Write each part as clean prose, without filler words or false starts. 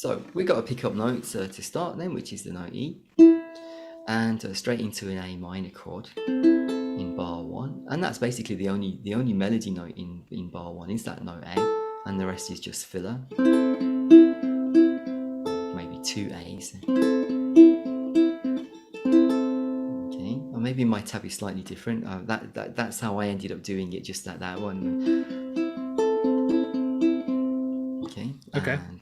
So we've got to pick up notes to start then, which is the note E, and straight into an A minor chord in bar 1, and that's basically the only melody note in bar 1 is that note A, and the rest is just filler. Maybe 2 A's. Okay, or maybe my tab is slightly different. That's how I ended up doing it, just that one. Okay. And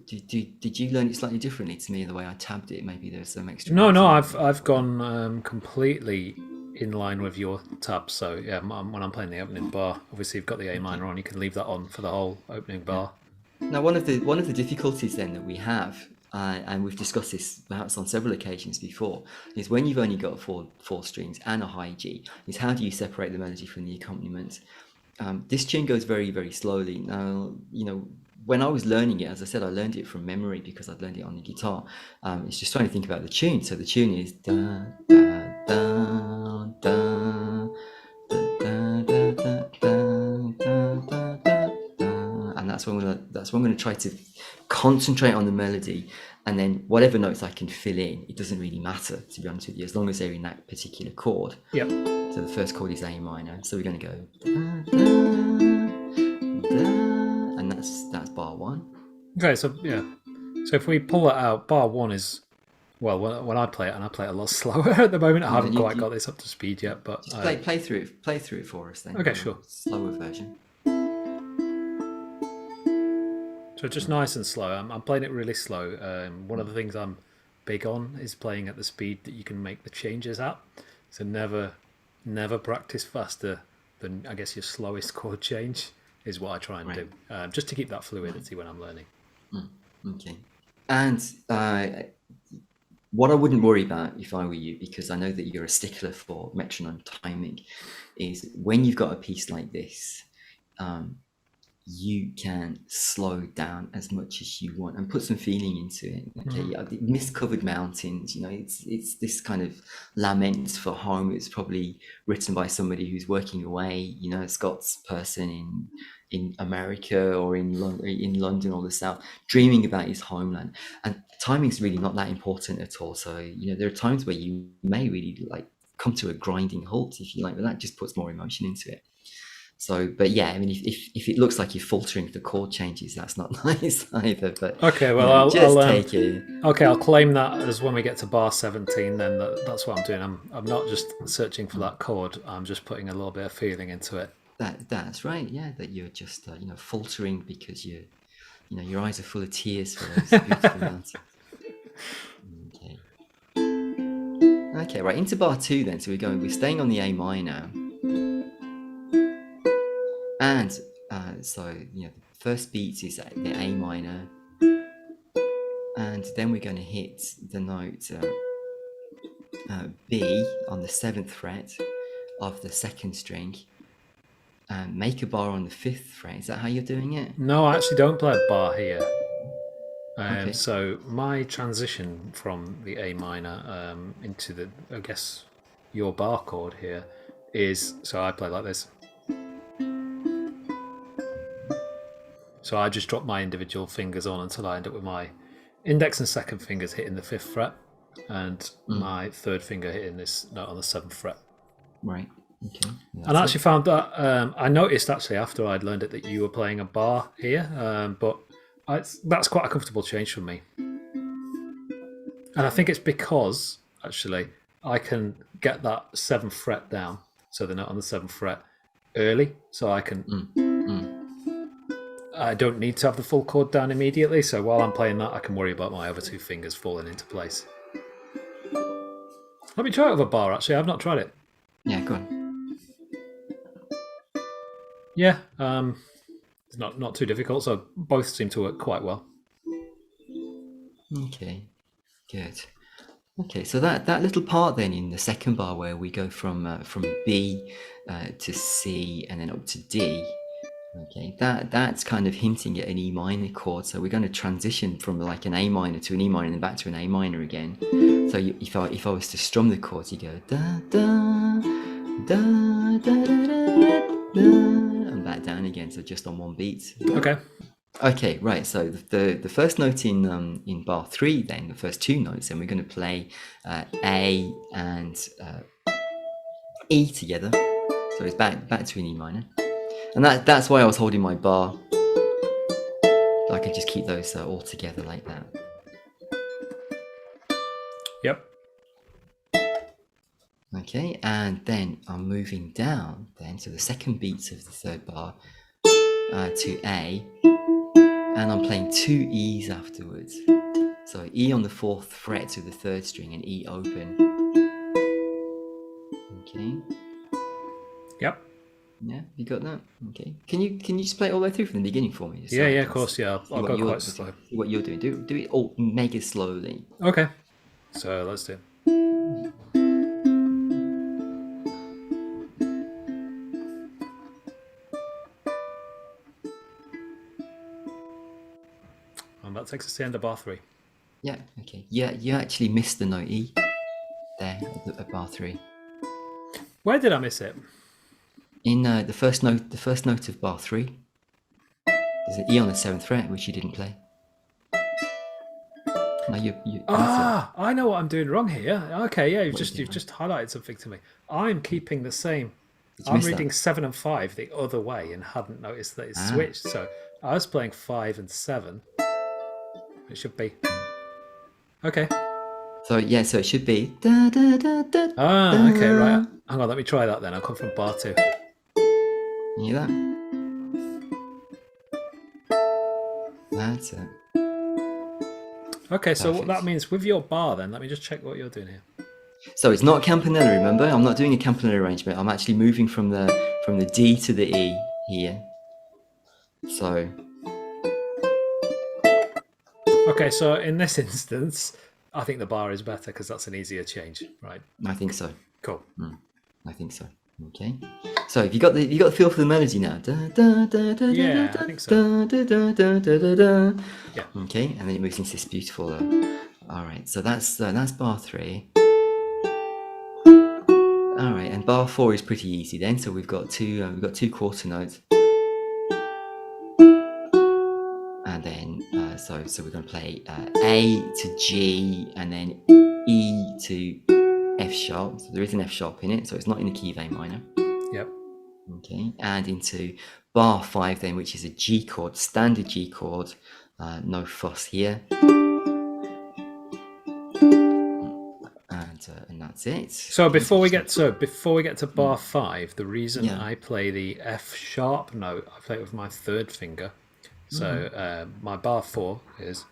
did you learn it slightly differently to me, the way I tabbed it? Maybe there's some extra. No, I've gone completely in line with your tab. So yeah, when I'm playing the opening bar, obviously you've got the A minor on. You can leave that on for the whole opening bar. Now, one of the difficulties then that we have, and we've discussed this perhaps on several occasions before, is when you've only got four strings and a high G, is how do you separate the melody from the accompaniment? This tune goes very, very slowly. Now, when I was learning it, as I said, I learned it from memory because I'd learned it on the guitar. It's just trying to think about the tune. So the tune is da da da da da da da da da da, and that's when I'm going to try to concentrate on the melody, and then whatever notes I can fill in, it doesn't really matter, to be honest with you, as long as they're in that particular chord. Yep. So the first chord is A minor, so we're going to go da, da, da, and that's bar 1. Okay, so yeah, so if we pull that out, bar 1 is, well, when I play it, and I play it a lot slower at the moment. I haven't quite got this up to speed yet, but just play through it for us then. Okay, sure. Slower version. So just nice and slow. I'm playing it really slow. One of the things I'm big on is playing at the speed that you can make the changes at. So never practice faster than, I guess, your slowest chord change is what I try and do, just to keep that fluidity when I'm learning. Okay. And what I wouldn't worry about if I were you, because I know that you're a stickler for metronome timing, is when you've got a piece like this, you can slow down as much as you want and put some feeling into it. Okay, Mist-Covered Mountains, it's this kind of lament for home. It's probably written by somebody who's working away, a Scots person in America or in London or the South, dreaming about his homeland. And timing's really not that important at all. So there are times where you may really come to a grinding halt, if you like, but that just puts more emotion into it. So, but yeah, I mean, if it looks like you're faltering the chord changes, that's not nice either. But okay, well, I'll take it. Okay, I'll claim that as when we get to bar 17. Then that's what I'm doing. I'm not just searching for that chord. I'm just putting a little bit of feeling into it. That's right. Yeah, that you're just faltering because your eyes are full of tears for those beautiful mountains. Okay, right, into bar 2 then. So we're staying on the A minor. And so the first beat is the A minor, and then we're going to hit the note B on the 7th fret of the 2nd string, and make a bar on the 5th fret. Is that how you're doing it? No, I actually don't play a bar here. Okay. So my transition from the A minor into I guess, your bar chord here is, so I play like this. So I just drop my individual fingers on until I end up with my index and 2nd fingers hitting the 5th fret, and my 3rd finger hitting this note on the 7th fret. Right. Okay. And I actually found that I noticed actually after I'd learned it that you were playing a bar here, but that's quite a comfortable change for me. And I think it's because actually I can get that 7th fret down, so the note on the 7th fret early, so I can. I don't need to have the full chord down immediately, so while I'm playing that, I can worry about my other 2 fingers falling into place. Let me try it with a bar, actually. I've not tried it. Yeah, go on. Yeah, it's not too difficult, so both seem to work quite well. Okay, good. Okay, so that little part then in the 2nd bar where we go from B to C and then up to D. Okay, that's kind of hinting at an E minor chord. So we're going to transition from like an A minor to an E minor and then back to an A minor again. So if I was to strum the chords, you go da da da da da da da, and back down again. So just on one beat. Okay. Okay, right. So the first note in bar three, then the first two notes, then we're going to play A and E together. So it's back to an E minor, and that's why I was holding my bar. I can just keep those all together like that. Yep. Okay, and then I'm moving down then to the second beat of the third bar to A, and I'm playing two E's afterwards. So E on the fourth fret to the third string and E open. Okay. Yep. Yeah, you got that? Okay. Can you just play it all the way through from the beginning for me? Just Yeah, I yeah, of can course. Yeah, see I'll what go you're quite slow. see what you're doing. Do it all mega slowly. Okay. So let's do. And that takes us to the end of bar 3. Yeah. Okay. Yeah, you actually missed the note E there at bar 3. Where did I miss it? In the first note of bar 3, there's an E on the 7th fret which you didn't play. No, you I know what I'm doing wrong here. Okay, yeah, you've What you just doing highlighted something to me. I'm keeping the same. Did you I'm miss reading that? 7 and 5 the other way and hadn't noticed that it's Ah. switched. So I was playing 5 and 7. It should be. Okay. So yeah, so it should be da, da, da, da, Okay, right. da. Hang on, let me try that then. I'll come from bar 2. You hear that? That's it. Okay, so what Perfect. that means with your bar then, let me just check what you're doing here. So it's not campanella, remember? I'm not doing a campanella arrangement. I'm actually moving from the D to the E here. So Okay, so in this instance, I think the bar is better because that's an easier change, right? I think so. Cool. I think so. Okay. So have you got the feel for the melody now? Da, da, da, da, Yeah, da, I think so. da, da, da, da, da, da. Yeah. Okay, and then it moves into this beautiful. All right. So that's bar 3. All right, and bar 4 is pretty easy then. So we've got two quarter notes, and then so we're going to play A to G, and then E to F sharp. So there is an F sharp in it, so it's not in the key of A minor. Yep. Okay, and into bar 5 then, which is a G chord, standard G chord, no fuss here. And that's it. So before we get to bar 5, the reason Yeah. I play the F sharp note, I play it with my third finger. So my bar 4 is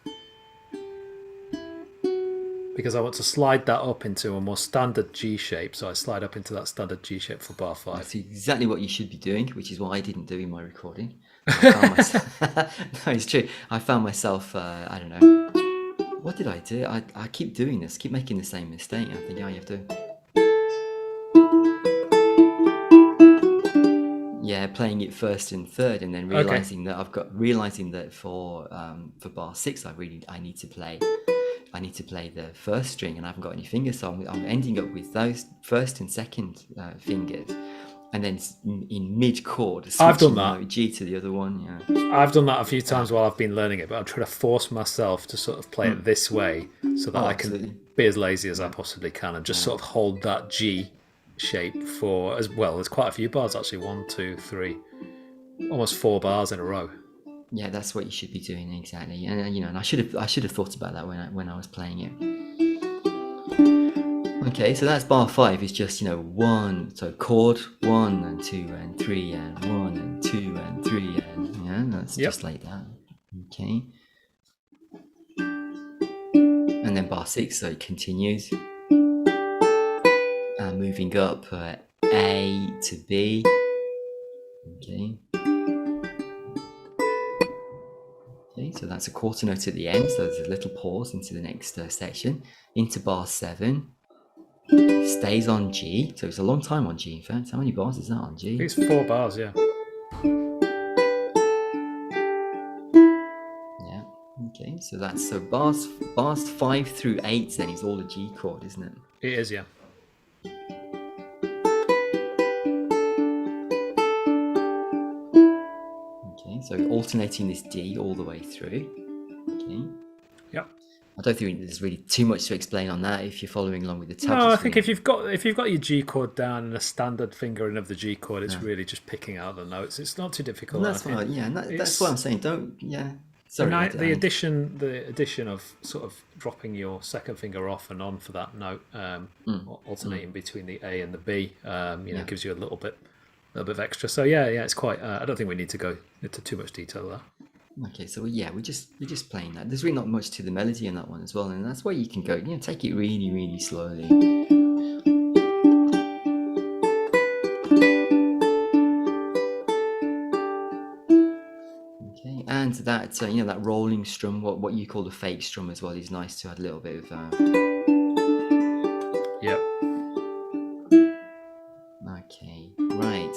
because I want to slide that up into a more standard G shape. So I slide up into that standard G shape for bar 5. That's exactly what you should be doing, which is what I didn't do in my recording. I found myself, no, it's true. I found myself, I don't know. What did I do? I keep doing this, keep making the same mistake. I think, yeah, you have to. Yeah, playing it first and third, and then realizing that for bar 6, I need to play the first string, and I haven't got any fingers, so I'm ending up with those first and second fingers, and then in mid chord, I've done switching that. the G to the other one. Yeah, I've done that a few times while I've been learning it, but I'm trying to force myself to sort of play it this way so that I can absolutely. be as lazy as I possibly can and just sort of hold that G shape for as well. There's quite a few bars actually, 1, 2, 3, almost 4 bars in a row. Yeah, that's what you should be doing exactly, and and I should have thought about that when I was playing it. Okay, so that's bar 5. Is just 1, so chord 1 and 2 and 3 and 1 and 2 and 3 and that's just like that. Okay, and then bar 6, so it continues, moving up A to B. Okay. Okay, so that's a quarter note at the end, so there's a little pause into the next section. Into bar 7, stays on G, so it's a long time on G. In fact, how many bars is that on G? I think it's 4 bars, yeah. Yeah. Okay, so that's bars 5 through 8 then is all the G chord, isn't it? It is, yeah. Okay, so So alternating this D all the way through. Okay. Yep. I don't think there's really too much to explain on that if you're following along with the tabs. No, I think if you've got your G chord down and a standard fingering of the G chord, it's really just picking out the notes. It's not too difficult. That's fine. Yeah, that's what I'm saying. Don't. Yeah. Sorry. The addition of sort of dropping your second finger off and on for that note, alternating between the A and the B, gives you a little bit of extra. So yeah, it's quite. I don't think we need to go into too much detail there. Okay, so yeah, we're just playing that. There's really not much to the melody in that one as well, and that's where you can go. Take it really, really slowly. Okay, and that that rolling strum, what you call the fake strum as well, is nice to add a little bit of. Yep. Okay, right.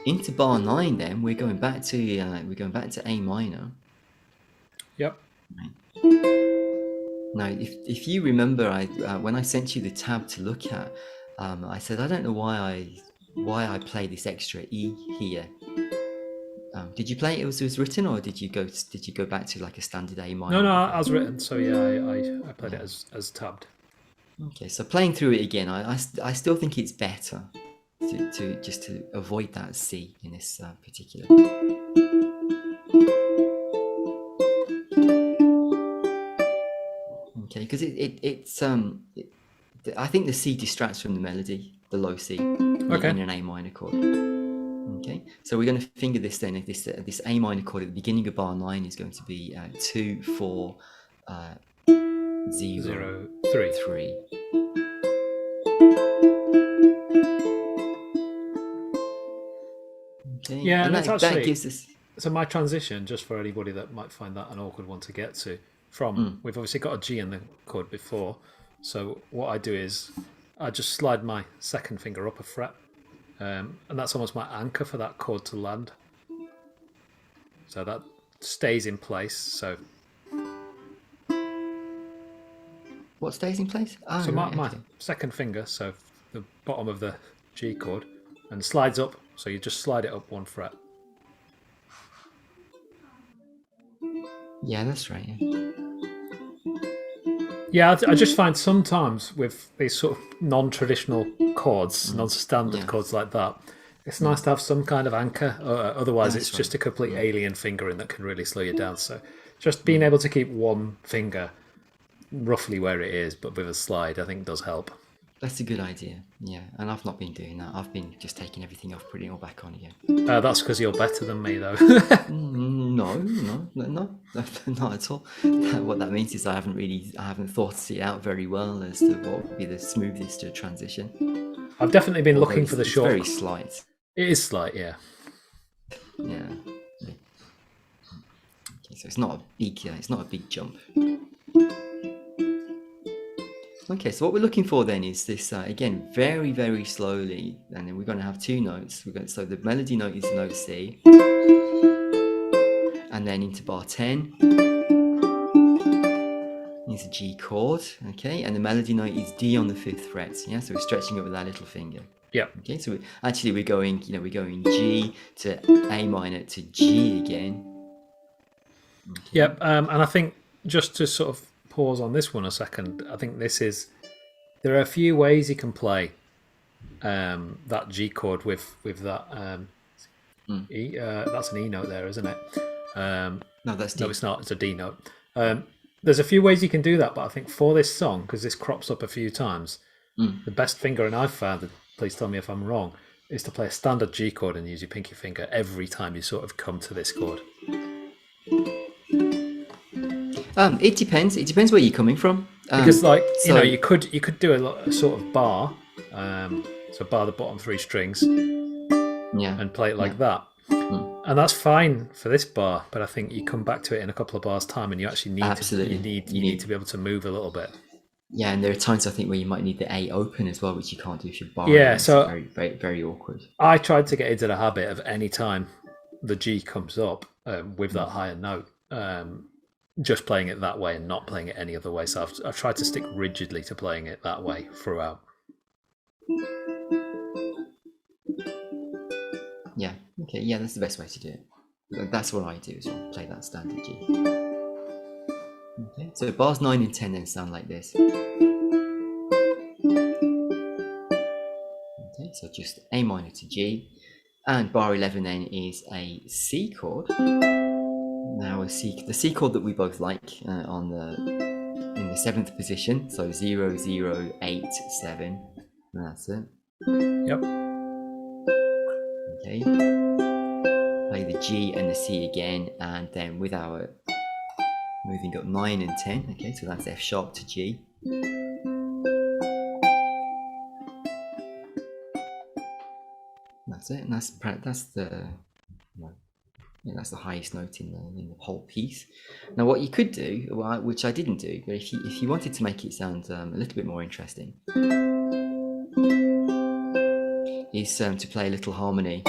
Into bar 9, then we're going back to A minor. Yep. Right. Now, if you remember, when I sent you the tab to look at, I said I don't know why I play this extra E here. Did you play it as it was written, or did you go back to like a standard A minor? No, as written. So yeah, I played it as tabbed. Okay, so playing through it again, I still think it's better to avoid that C in this particular. Okay, because I think the C distracts from the melody, the low C in an A minor chord. Okay, so we're going to finger this then. This A minor chord at the beginning of bar 9 is going to be 2 4 0 3. Okay. Yeah, and that gives us. So my transition, just for anybody that might find that an awkward one to get to, we've obviously got a G in the chord before. So what I do is I just slide my second finger up a fret, and that's almost my anchor for that chord to land. So that stays in place. So what stays in place? So my second finger, so the bottom of the G chord, and slides up. So you just slide it up one fret. Yeah, that's right. Yeah, I just find sometimes with these sort of non-traditional chords, non-standard chords like that, it's nice to have some kind of anchor. Otherwise, it's just a complete alien fingering that can really slow you down. So just being able to keep one finger roughly where it is, but with a slide, I think does help. That's a good idea. Yeah, and I've not been doing that. I've been just taking everything off, putting it all back on again. That's because you're better than me, though. No, not at all. What that means is I haven't thought it out very well as to what would be the smoothest to transition. I've definitely been looking for the short. Very slight. It is slight, yeah. Yeah. Okay, so it's not a big jump. Okay, so what we're looking for then is this, again, very, very slowly, and then we're going to have two notes. So the melody note is note C, and then into bar 10 is a G chord, okay, and the melody note is D on the 5th fret, yeah, so we're stretching it with our little finger. Yeah. Okay, so we're going G to A minor to G again. Okay. Yep, and I think just to sort of pause on this one a second, I think there are a few ways you can play that G chord with that E. That's an E note there, isn't it? No, that's D. No, it's not. It's a D note. There's a few ways you can do that, but I think for this song, because this crops up a few times, the best fingering I've found, please tell me if I'm wrong, is to play a standard G chord and use your pinky finger every time you sort of come to this chord. It depends. It depends where you're coming from. Because, you could do a sort of bar, so bar the bottom 3 strings, and play it like that, and that's fine for this bar. But I think you come back to it in a couple of bars' time, and you actually need to be able to move a little bit. Yeah, and there are times I think where you might need the A open as well, which you can't do if you're barring. Yeah, so very, very, very awkward. I tried to get into the habit of any time the G comes up with that higher note. Just playing it that way and not playing it any other way. So I've tried to stick rigidly to playing it that way throughout. Yeah, Okay, yeah, that's the best way to do it. That's what I do as well. Play that standard G. Okay, so bars 9 and 10 then sound like this. Okay, so just A minor to G, and bar 11 then is a C chord. Now the C chord that we both like in the 7th position, so 0, 0, 8, 7, and that's it. Yep. Okay, play the G and the C again, and then with our moving up 9 and 10, okay, so that's F sharp to G. That's it, and that's the highest note in the whole piece. Now, what you could do, which I didn't do, but if you wanted to make it sound a little bit more interesting, is to play a little harmony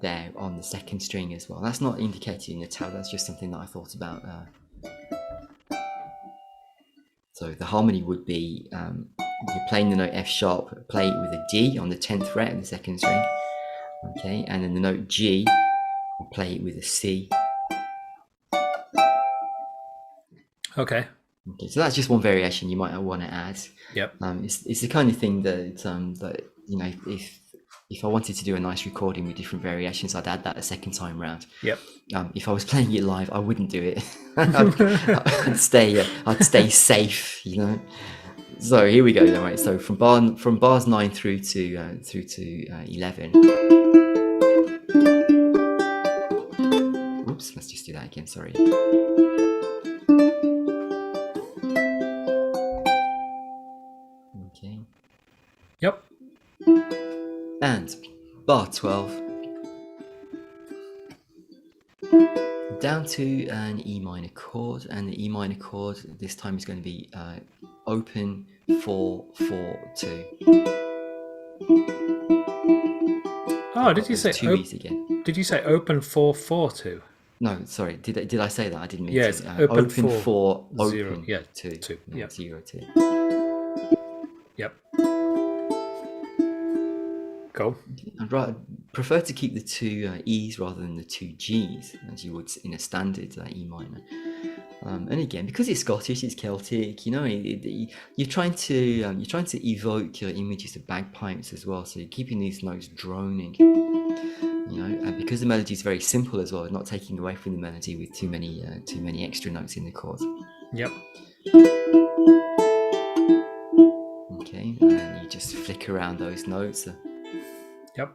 there on the 2nd string as well. That's not indicated in the tab. That's just something that I thought about. So the harmony would be you're playing the note F sharp, play it with a D on the 10th fret of the 2nd string, okay, and then the note G, play it with a C. Okay. Okay, so that's just one variation you might want to add. Yep. It's the kind of thing that if I wanted to do a nice recording with different variations, I'd add that a second time round. Yep. If I was playing it live, I wouldn't do it. I'd stay safe, So here we go then, right? So from bars 9 through to 11. Oops, let's just do that again. Sorry. Okay. Yep. And bar 12 down to an E minor chord, and the E minor chord this time is going to be open 4 4 2. Oh, did you say two E's again? Did you say open 4 4 2? No, sorry. Did I say that? I didn't mean yes, to. Open 4 open 0, yeah, 2. 2. No, Yep. 0 2. Yep. Go. I'd prefer to keep the 2 E's rather than the 2 G's, as you would in a standard E minor. And again, because it's Scottish, it's Celtic. You're trying to evoke images of bagpipes as well. So you're keeping these notes droning. And because the melody is very simple as well, not taking away from the melody with too many extra notes in the chords. Yep. Okay, and you just flick around those notes. Yep.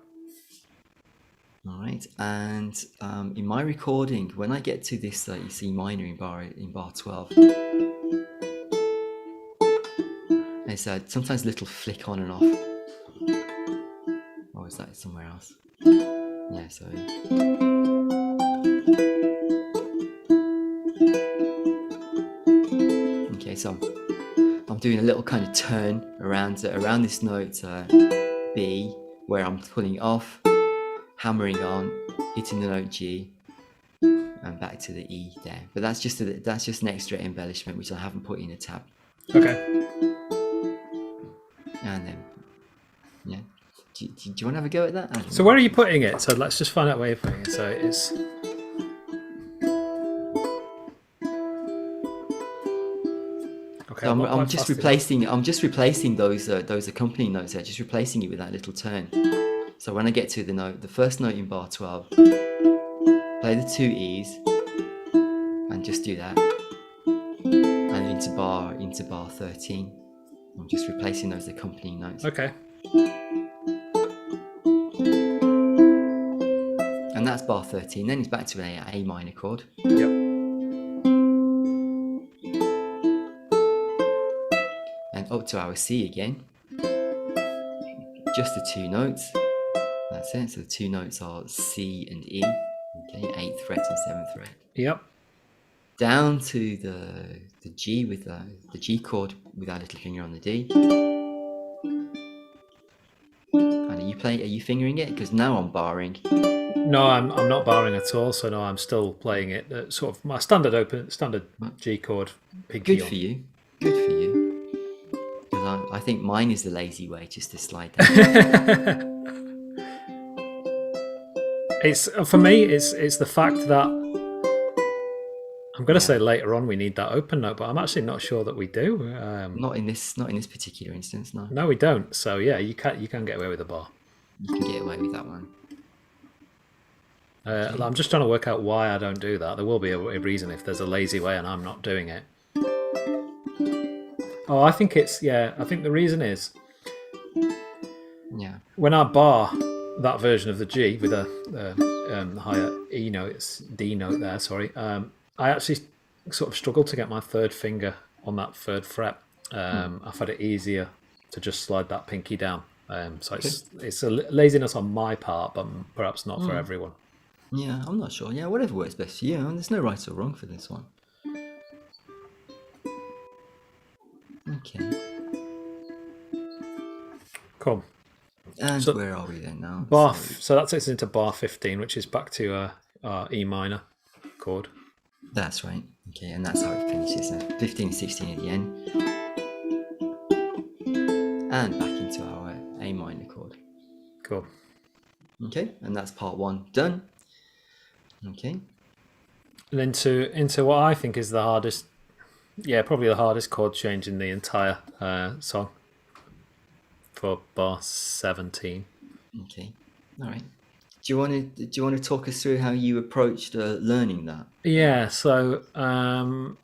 All right, and in my recording, when I get to this C minor in bar 12, there's sometimes a little flick on and off. Or is that somewhere else? Yeah, so. Okay, so I'm doing a little kind of turn around this note B, where I'm pulling off, hammering on, hitting the note G, and back to the E there. But that's just an extra embellishment which I haven't put in a tab. Okay. And then, yeah. Do you want to have a go at that? So where are you putting it? So let's just find out where you're putting it. So it's. Okay. So I'm just replacing those accompanying notes there, just replacing it with that little turn. So when I get to the first note in bar 12, play the 2 E's and just do that, and into bar 13. I'm just replacing those accompanying notes. Okay. And that's bar 13. Then it's back to an A minor chord. Yep. And up to our C again. Just the 2 notes. That's it. So the 2 notes are C and E. Okay, 8th fret and 7th fret. Yep. Down to the G with the G chord with our little finger on the D. And are you fingering it? Because now I'm barring. No, I'm not barring at all. So no, I'm still playing it. Sort of my standard G chord. Good for you. Good for you. Because I think mine is the lazy way, just to slide down. It's for me. It's the fact that I'm going to Yeah. say later on we need that open note, but I'm actually not sure that we do. Not in this particular instance. No, No, we don't. So yeah, you can get away with a bar. you can get away with that one. Okay. I'm just trying to work out why I don't do that. There will be a reason if there's a lazy way and I'm not doing it. Oh, I think I think the reason is Yeah. when I bar that version of the G with a higher E note, it's D note there. Sorry, I actually sort of struggle to get my third finger on that third fret. I find it easier to just slide that pinky down. So it's a laziness on my part, but perhaps not for everyone. Yeah, I'm not sure. Yeah, whatever works best for you. There's no right or wrong for this one. Okay. Cool. And So- where are we then now? Bar. So that takes us into bar 15, which is back to our E minor chord. That's right. Okay, and that's how it finishes now. 15, 16 at the end. And back into our A minor chord. Cool. Okay, and that's part one done. Okay. And into what I think is the hardest, probably the hardest chord change in the entire song for bar 17. Okay. All right. Do you want to talk us through how you approached learning that? Yeah. So the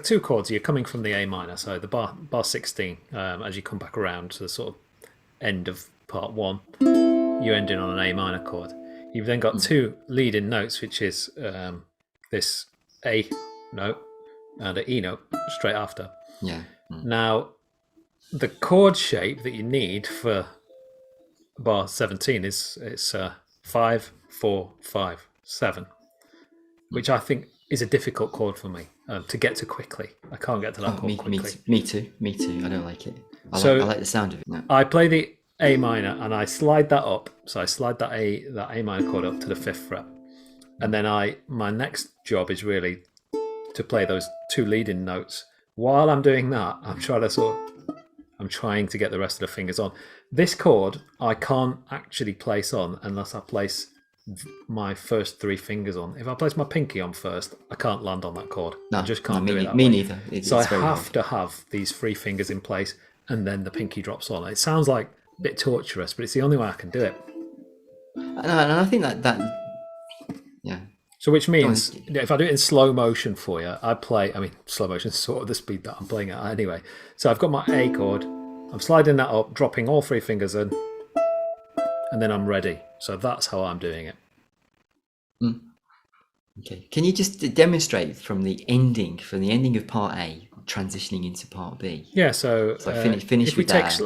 two chords, you're coming from the A minor, so the bar 16. As you come back around to the sort of end of part one, you end in on an A minor chord. You've then got two leading notes, which is this A note and an E note straight after. Yeah. Now, the chord shape that you need for bar 17 is 5, 4, 5, 7, which I think is a difficult chord for me to get to quickly. I can't get to that chord quickly. Me too. I don't like it. I like the sound of it now. I play the A minor and I slide that up. So I slide that A minor chord up to the 5th fret. And then my next job is really to play those two leading notes. While I'm doing that, I'm trying to get the rest of the fingers on. This chord I can't actually place on unless I place my first three fingers on. If I place my pinky on first, I can't land on that chord. I just can't do it that way. Me neither. So I have to have these three fingers in place and then the pinky drops on. It sounds like a bit torturous, but it's the only way I can do it. And I think that yeah. So which means if I do it in slow motion for you, slow motion is sort of the speed that I'm playing at anyway. So I've got my A chord, I'm sliding that up, dropping all three fingers in, and then I'm ready. So that's how I'm doing it. Okay. Can you just demonstrate from the ending of part A, transitioning into part B? Yeah. So finish if we with take, that.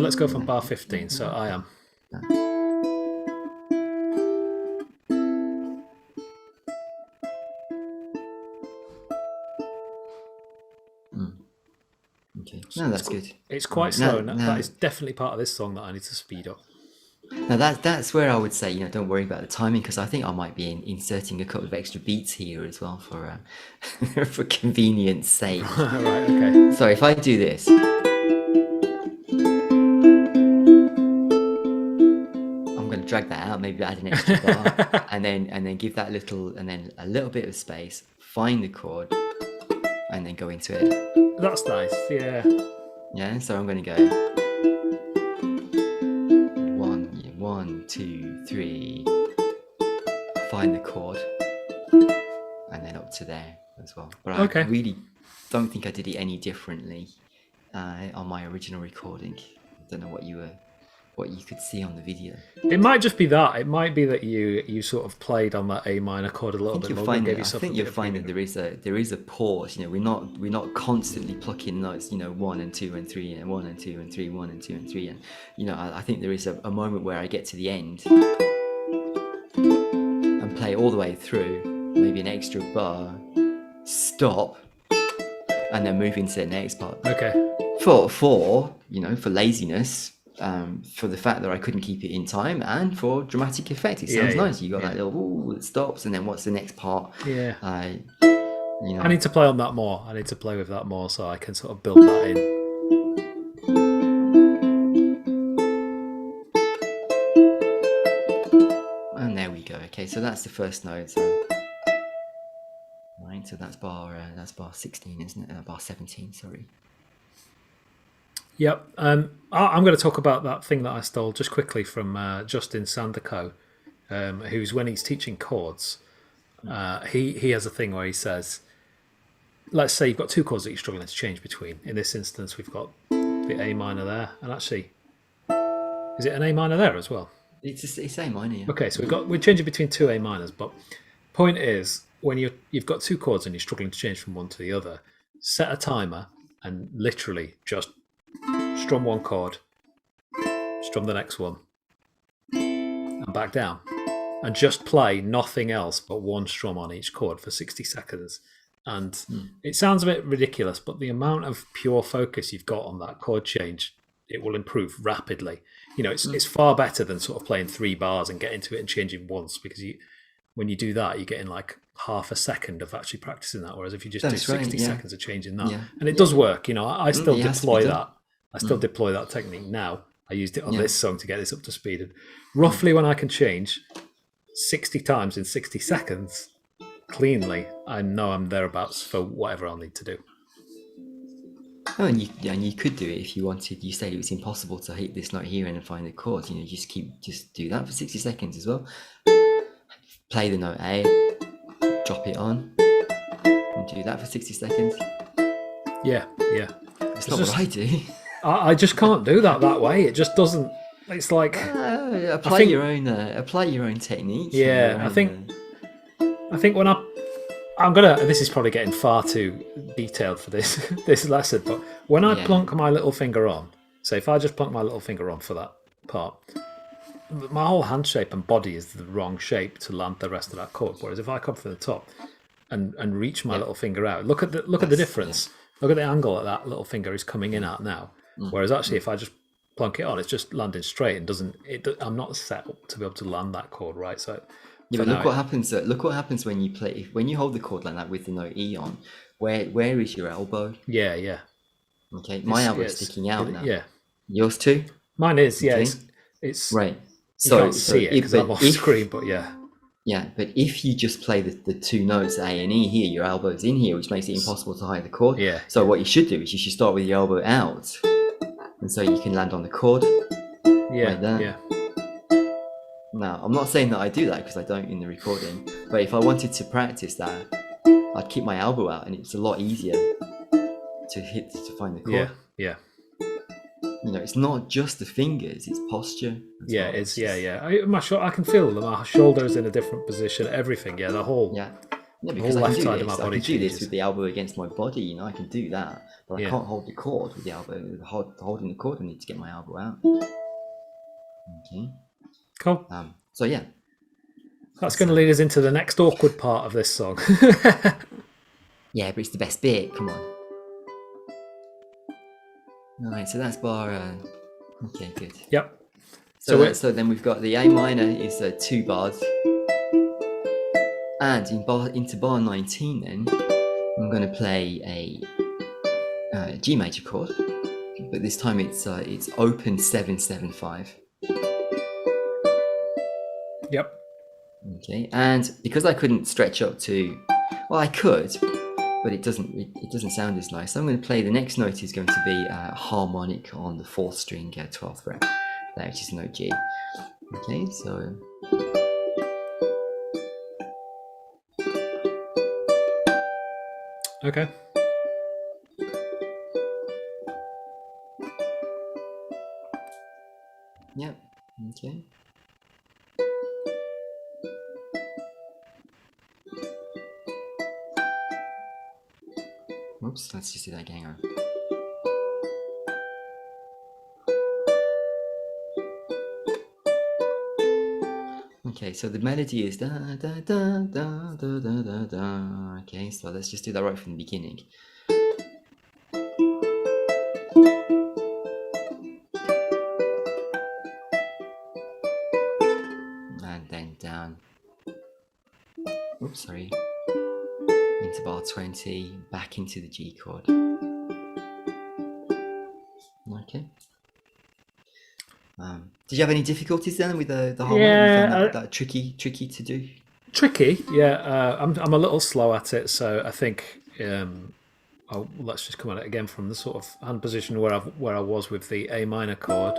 let's go from bar 15. So I am. Okay. No, that's good. It's quite slow. That is definitely part of this song that I need to speed up. Now that's where I would say, don't worry about the timing, because I think I might be inserting a couple of extra beats here as well for for convenience sake. Right. Okay. So if I do this, I'm going to drag that out, maybe add an extra bar, and then give that a little bit of space, find the chord, and then go into it. That's nice. Yeah. Yeah. So I'm going to go 1, 2, 3. Find the chord, and then up to there as well. But I really don't think I did it any differently on my original recording. I don't know what you could see on the video. It might just be that. It might be that you sort of played on that A minor chord a little bit longer. I think you'll find that there is a pause. We're not constantly plucking notes. 1 and 2 and 3 and 1 and 2 and 3, 1 and 2 and 3, and I think there is a moment where I get to the end and play all the way through, maybe an extra bar, stop, and then move into the next part. Okay. For laziness. For the fact that I couldn't keep it in time, and for dramatic effect, it sounds nice. You got that little it stops, and then what's the next part? Yeah. I need to play on that more. I need to play with that more so I can sort of build that in. go. Okay, so that's the first note. So, right, so that's bar 16, isn't it? Bar 17, sorry. Yep. I'm going to talk about that thing that I stole just quickly from Justin Sanderco, who's when he's teaching chords, he has a thing where he says, let's say you've got two chords that you're struggling to change between. In this instance, we've got the A minor there, and actually, is it an A minor there as well? It's A minor, yeah. Okay, so we're changing between two A minors, but point is when you've got two chords and you're struggling to change from one to the other, set a timer and literally just strum one chord, strum the next one, and back down, and just play nothing else but one strum on each chord for 60 seconds. And it sounds a bit ridiculous, but the amount of pure focus you've got on that chord change, it will improve rapidly. It's far better than sort of playing 3 bars and getting to it and changing once, because when you do that, you're getting like half a second of actually practicing that. Whereas if you just do 60 seconds of changing that, and it does work. I still deploy that. I still deploy that technique now. I used it on this song to get this up to speed. And roughly when I can change 60 times in 60 seconds cleanly, I know I'm thereabouts for whatever I'll need to do. Oh, and you could do it if you wanted. You said it was impossible to hit this note here and find the chords. Just do that for 60 seconds as well. Play the note A, drop it on, and do that for 60 seconds. Yeah. It's not what I do. I just can't do that way. It just doesn't. It's like apply your own technique. Yeah, I think when I'm gonna. This is probably getting far too detailed for this lesson, but when I plonk my little finger on, so if I just plonk my little finger on for that part, my whole hand shape and body is the wrong shape to land the rest of that chord. Whereas if I come from the top and reach my little finger out, look at the difference. Yeah. Look at the angle that little finger is coming in at now. Whereas actually, if I just plonk it on, it's just landing straight and I'm not set up to be able to land that chord right. So. Yeah, but look what happens. Look what happens when you hold the chord like that with the note E on. Where is your elbow? Yeah. Okay, my elbow's sticking out now. Yeah. Yours too? Mine is. Yeah. Okay. It's right. So you can't see it because I'm off screen, but yeah. Yeah, but if you just play the two notes A and E here, your elbow's in here, which makes it impossible to hide the chord. Yeah. So what you should do is you should start with your elbow out, and so you can land on the chord. Yeah. Like that. Yeah. Now, I'm not saying that I do that because I don't in the recording, but if I wanted to practice that, I'd keep my elbow out, and it's a lot easier to find the chord. Yeah. It's not just the fingers; it's posture. Yeah, well. It's I can feel my shoulders in a different position. Everything. Yeah, the whole. Yeah, because left side of my body. I can do this with the elbow against my body. I can do that, but I can't hold the chord with the elbow. Holding the chord, I need to get my elbow out. Okay. Cool. So yeah, that's going to lead us into the next awkward part of this song. Yeah, but it's the best bit. Come on. All right, so that's bar. Okay, good. Yep. So then we've got the A minor is 2 bars, and into bar 19. Then I'm going to play a G major chord, but this time it's open 7/7/5. Yep. Okay, and because I couldn't stretch up to, well, I could, but it doesn't sound as nice. So I'm going to play the next note is going to be a harmonic on the 4th string, 12th fret, which is note G. Okay, so. Okay. Yep. Okay. Oops, let's just do that again. Hang on. Okay, so the melody is da da da da da da da da. Okay, so let's just do that right from the beginning. And then down. Oops, sorry. Into bar 20, back into the G chord. Did you have any difficulties then with the harmonic? You found Yeah, that tricky to do? tricky. Yeah, I'm a little slow at it, so I think let's just come at it again from the sort of hand position where I was with the A minor chord,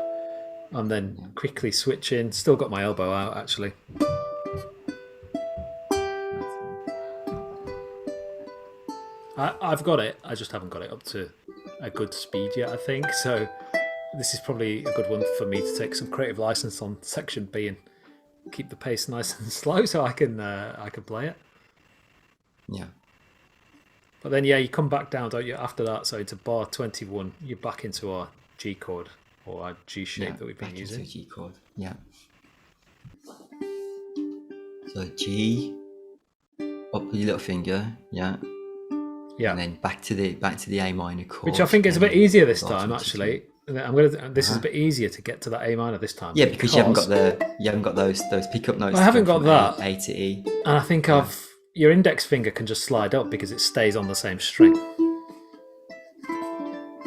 and then Yeah. quickly switch in. Still got my elbow out actually. I've got it. I just haven't got it up to a good speed yet, I think. So this is probably a good one for me to take some creative license on section B and keep the pace nice and slow so I can play it. Yeah. But then yeah, you come back down, don't you? After that, so into bar 21, you're back into our G chord or our G shape that we've been back using. into a G chord. Yeah. So G, up with your little finger, yeah. Yeah. And then back to the A minor chord. Which I think is a bit easier this time, 22. actually. This is a bit easier to get to that A minor this time. Yeah, because you haven't got those pickup notes. I haven't got that. A to E. And I think your index finger can just slide up because it stays on the same string.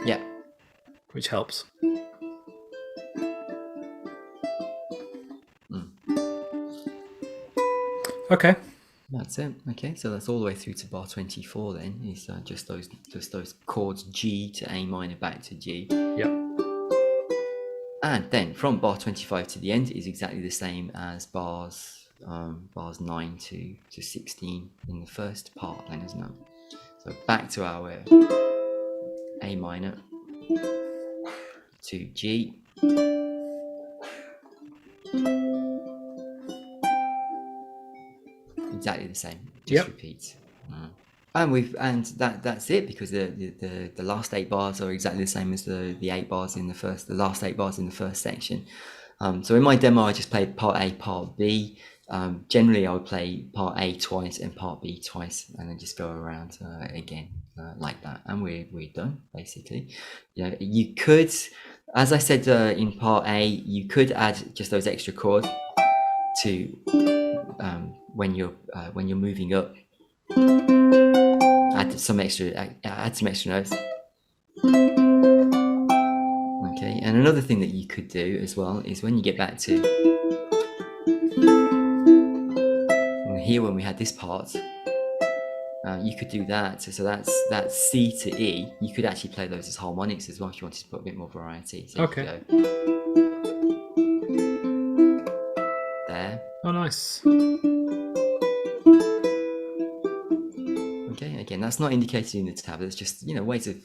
Yeah. Which helps. Okay. That's it. Okay, so that's all the way through to bar 24 then, is just those chords G to A minor back to G. Yep. And then from bar 25 to the end is exactly the same as bars 9 to 16 in the first part then, isn't it? So back to our A minor to G. Exactly the same. Just repeat. And that's it, because the last 8 bars are exactly the same as the last 8 bars in the first section. So in my demo, I just played part A, part B. Generally, I would play part A twice and part B twice, and then just go around again like that, and we're done basically. You could, as I said in part A, you could add just those extra chords to when you're moving up. Add some extra notes. Okay, and another thing that you could do as well is when you get back to here, when we had this part, you could do that. So that's C to E. You could actually play those as harmonics as well if you wanted to put a bit more variety. So okay. You could go there. Oh, nice. Okay, again, that's not indicated in the tab. It's just ways of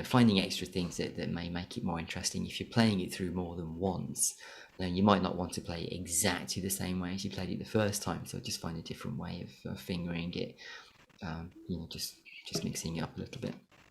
finding extra things that may make it more interesting. If you're playing it through more than once, then you might not want to play it exactly the same way as you played it the first time. So just find a different way of fingering it. Just mixing it up a little bit.